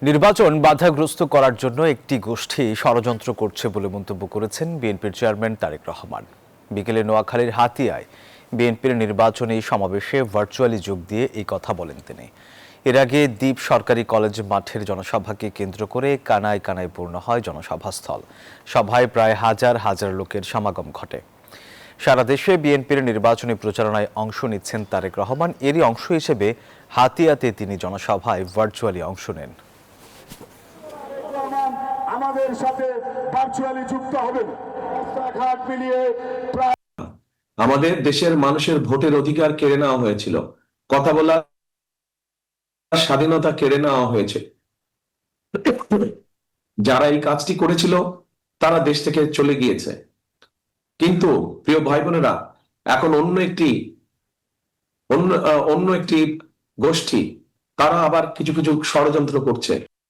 নির্বাচন বাধাগ্রস্ত করার জন্য একটি গোষ্ঠী ষড়যন্ত্র করছে বলে মন্তব্য করেছেন বিএনপির চেয়ারম্যান তারেক রহমান। বিকেলে নোয়াখালীর হাতিয়ায় বিএনপির নির্বাচনী সমাবেশে ভার্চুয়ালি যোগ দিয়ে এই কথা বলেন তিনি। এর আগে দ্বীপ সরকারি কলেজ মাঠের জনসভাকে কেন্দ্র করে কানায় কানায় পূর্ণ হয় জনসভাস্থল। সভায় প্রায় হাজার হাজার লোকের সমাগম ঘটে। সারা দেশে বিএনপির নির্বাচনী প্রচারণায় অংশ নিচ্ছেন তারেক রহমান। এরই অংশ হিসেবে হাতিয়াতে তিনি জনসভায় ভার্চুয়ালি অংশ নেন। আমাদের সাথে ভার্চুয়ালি যুক্ত হবেন। রাস্তাঘাট মিলিয়ে আমাদের দেশের মানুষের ভোটের অধিকার কেড়ে নেওয়া হয়েছিল, কথা বলার স্বাধীনতা কেড়ে নেওয়া হয়েছে। যারা এই কাজটি করেছিল তারা দেশ থেকে চলে গিয়েছে, কিন্তু প্রিয় ভাই বোনেরা, এখন অন্য একটি গোষ্ঠী তারা আবার কিছু কিছু ষড়যন্ত্র করছে।